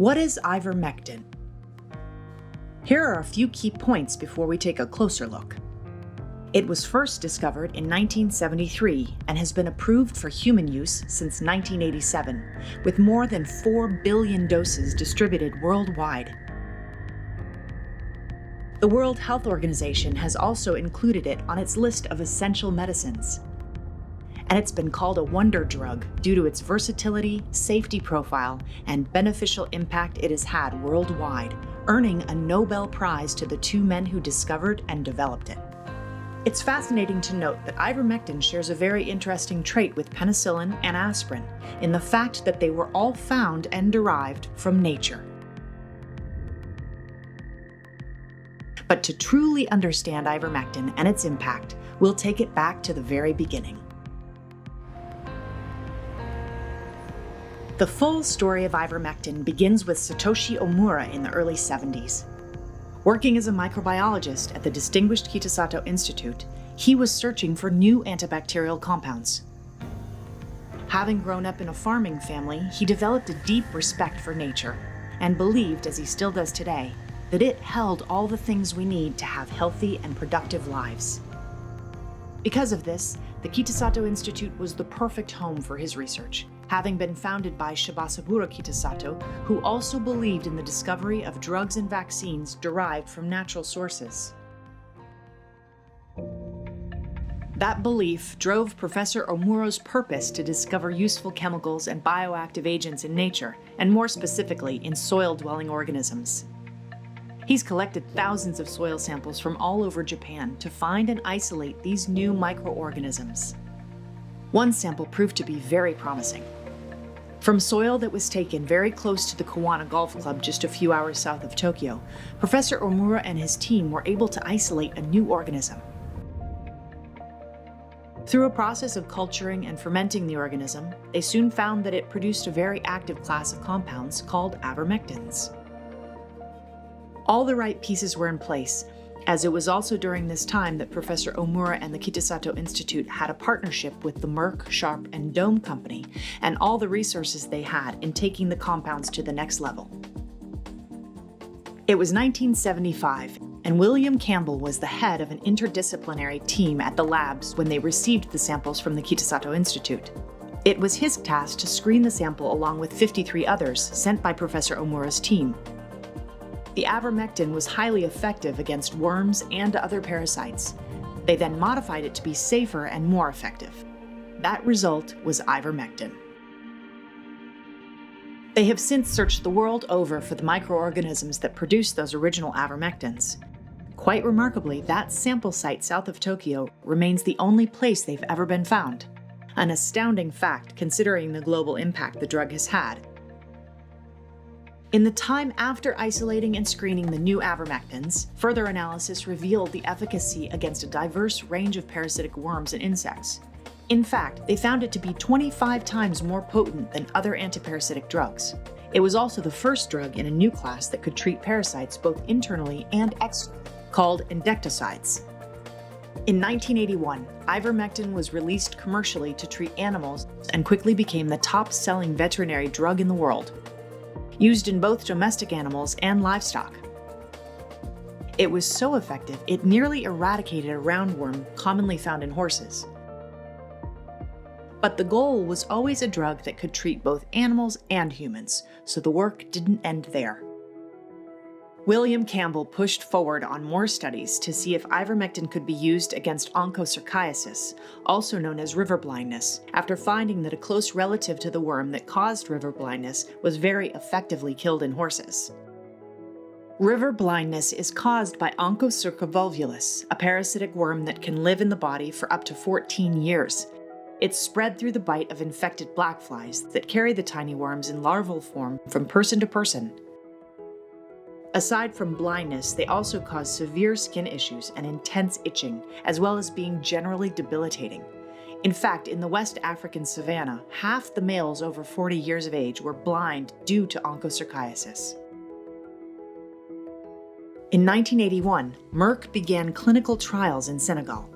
What is ivermectin? Here are a few key points before we take a closer look. It was first discovered in 1973 and has been approved for human use since 1987, with more than 4 billion doses distributed worldwide. The World Health Organization has also included it on its list of essential medicines. And it's been called a wonder drug due to its versatility, safety profile, and beneficial impact it has had worldwide, earning a Nobel Prize to the two men who discovered and developed it. It's fascinating to note that ivermectin shares a very interesting trait with penicillin and aspirin in the fact that they were all found and derived from nature. But to truly understand ivermectin and its impact, we'll take it back to the very beginning. The full story of ivermectin begins with Satoshi Omura in the early 70s. Working as a microbiologist at the distinguished Kitasato Institute, he was searching for new antibacterial compounds. Having grown up in a farming family, he developed a deep respect for nature and believed, as he still does today, that it held all the things we need to have healthy and productive lives. Because of this, the Kitasato Institute was the perfect home for his research, having been founded by Shibasaburo Kitasato, who also believed in the discovery of drugs and vaccines derived from natural sources. That belief drove Professor Omura's purpose to discover useful chemicals and bioactive agents in nature, and more specifically in soil-dwelling organisms. He's collected thousands of soil samples from all over Japan to find and isolate these new microorganisms. One sample proved to be very promising. From soil that was taken very close to the Kawana Golf Club just a few hours south of Tokyo, Professor Omura and his team were able to isolate a new organism. Through a process of culturing and fermenting the organism, they soon found that it produced a very active class of compounds called ivermectins. All the right pieces were in place, as it was also during this time that Professor Omura and the Kitasato Institute had a partnership with the Merck, Sharp, and Dome Company, and all the resources they had in taking the compounds to the next level. It was 1975, and William Campbell was the head of an interdisciplinary team at the labs when they received the samples from the Kitasato Institute. It was his task to screen the sample along with 53 others sent by Professor Omura's team. The ivermectin was highly effective against worms and other parasites. They then modified it to be safer and more effective. That result was ivermectin. They have since searched the world over for the microorganisms that produced those original ivermectins. Quite remarkably, that sample site south of Tokyo remains the only place they've ever been found. An astounding fact considering the global impact the drug has had. In the time after isolating and screening the new ivermectins, further analysis revealed the efficacy against a diverse range of parasitic worms and insects. In fact, they found it to be 25 times more potent than other antiparasitic drugs. It was also the first drug in a new class that could treat parasites both internally and externally, called endectocides. In 1981, ivermectin was released commercially to treat animals and quickly became the top-selling veterinary drug in the world, used in both domestic animals and livestock. It was so effective, it nearly eradicated a roundworm commonly found in horses. But the goal was always a drug that could treat both animals and humans, so the work didn't end there. William Campbell pushed forward on more studies to see if ivermectin could be used against onchocerciasis, also known as river blindness, after finding that a close relative to the worm that caused river blindness was very effectively killed in horses. River blindness is caused by Onchocerca volvulus, a parasitic worm that can live in the body for up to 14 years. It's spread through the bite of infected black flies that carry the tiny worms in larval form from person to person. Aside from blindness, they also cause severe skin issues and intense itching, as well as being generally debilitating. In fact, in the West African savanna, half the males over 40 years of age were blind due to onchocerciasis. In 1981, Merck began clinical trials in Senegal.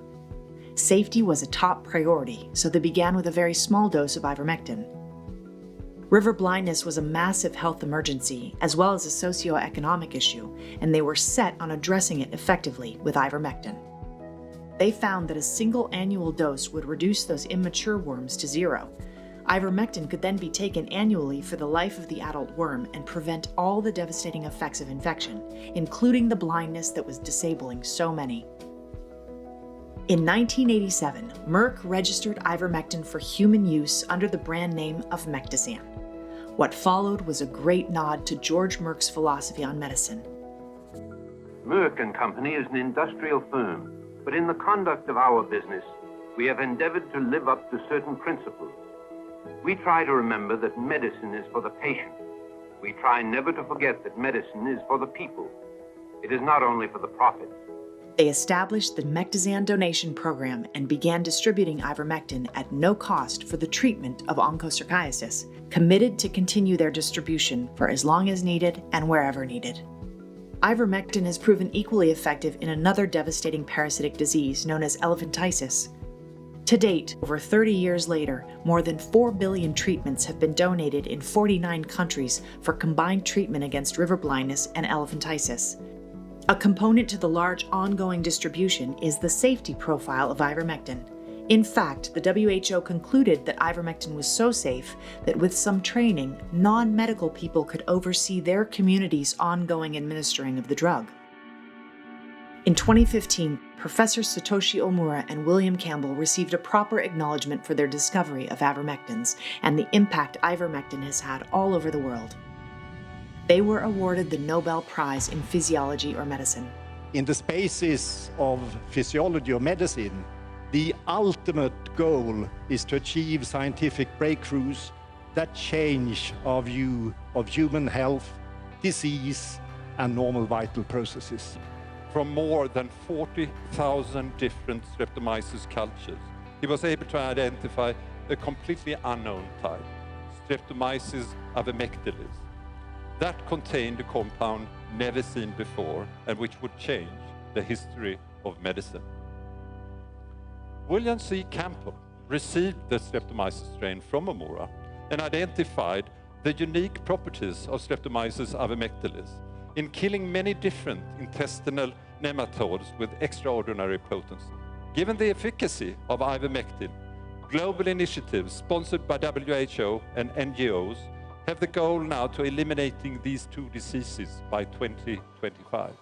Safety was a top priority, so they began with a very small dose of ivermectin. River blindness was a massive health emergency, as well as a socioeconomic issue, and they were set on addressing it effectively with ivermectin. They found that a single annual dose would reduce those immature worms to zero. Ivermectin could then be taken annually for the life of the adult worm and prevent all the devastating effects of infection, including the blindness that was disabling so many. In 1987, Merck registered ivermectin for human use under the brand name of Mectizan. What followed was a great nod to George Merck's philosophy on medicine. Merck and Company is an industrial firm, but in the conduct of our business, we have endeavored to live up to certain principles. We try to remember that medicine is for the patient. We try never to forget that medicine is for the people. It is not only for the profit. They established the Mectizan donation program and began distributing ivermectin at no cost for the treatment of onchocerciasis, committed to continue their distribution for as long as needed and wherever needed. Ivermectin has proven equally effective in another devastating parasitic disease known as elephantiasis. To date, over 30 years later, more than 4 billion treatments have been donated in 49 countries for combined treatment against river blindness and elephantiasis. A component to the large ongoing distribution is the safety profile of ivermectin. In fact, the WHO concluded that ivermectin was so safe that with some training, non-medical people could oversee their community's ongoing administering of the drug. In 2015, Professor Satoshi Omura and William Campbell received a proper acknowledgement for their discovery of ivermectins and the impact ivermectin has had all over the world. They were awarded the Nobel Prize in Physiology or Medicine. In the spaces of physiology or medicine, the ultimate goal is to achieve scientific breakthroughs that change our view of human health, disease, and normal vital processes. From more than 40,000 different Streptomyces cultures, he was able to identify a completely unknown type, Streptomyces ivermectin, that contained a compound never seen before and which would change the history of medicine. William C. Campbell received the Streptomyces strain from Omura and identified the unique properties of Streptomyces ivermectin in killing many different intestinal nematodes with extraordinary potency. Given the efficacy of ivermectin, global initiatives sponsored by WHO and NGOs have the goal now to eliminating these two diseases by 2025.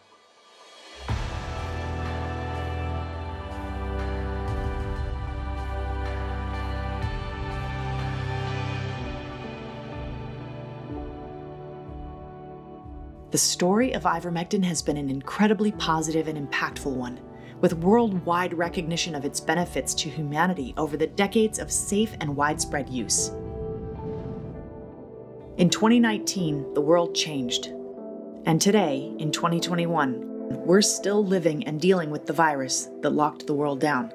The story of ivermectin has been an incredibly positive and impactful one, with worldwide recognition of its benefits to humanity over the decades of safe and widespread use. In 2019, the world changed. And today, in 2021, we're still living and dealing with the virus that locked the world down.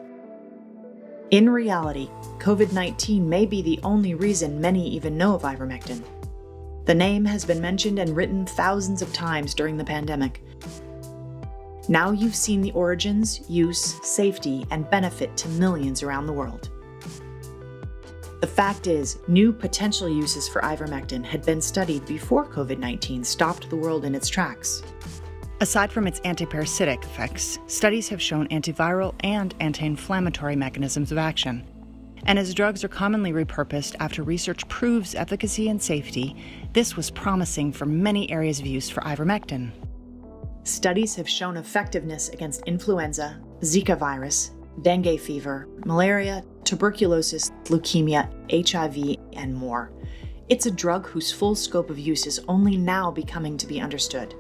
In reality, COVID-19 may be the only reason many even know of ivermectin. The name has been mentioned and written thousands of times during the pandemic. Now you've seen the origins, use, safety, and benefit to millions around the world. The fact is, new potential uses for ivermectin had been studied before COVID-19 stopped the world in its tracks. Aside from its antiparasitic effects, studies have shown antiviral and anti-inflammatory mechanisms of action. And as drugs are commonly repurposed after research proves efficacy and safety, this was promising for many areas of use for ivermectin. Studies have shown effectiveness against influenza, Zika virus, dengue fever, malaria, tuberculosis, leukemia, HIV, and more. It's a drug whose full scope of use is only now becoming to be understood.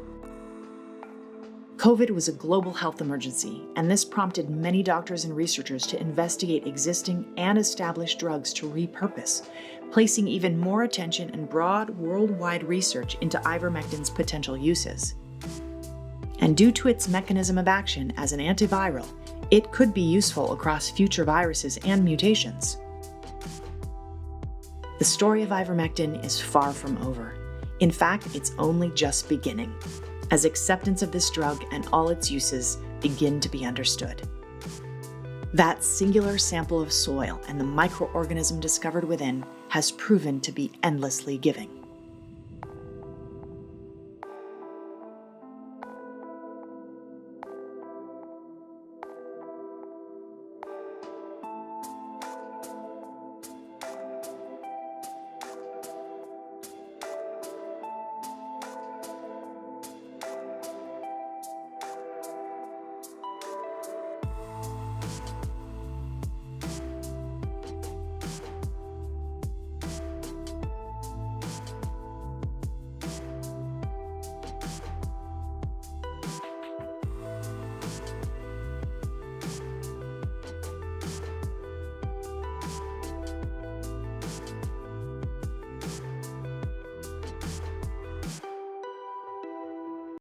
COVID was a global health emergency, and this prompted many doctors and researchers to investigate existing and established drugs to repurpose, placing even more attention and broad worldwide research into ivermectin's potential uses. And due to its mechanism of action as an antiviral, it could be useful across future viruses and mutations. The story of ivermectin is far from over. In fact, it's only just beginning, as acceptance of this drug and all its uses begin to be understood. That singular sample of soil and the microorganism discovered within have has proven to be endlessly giving.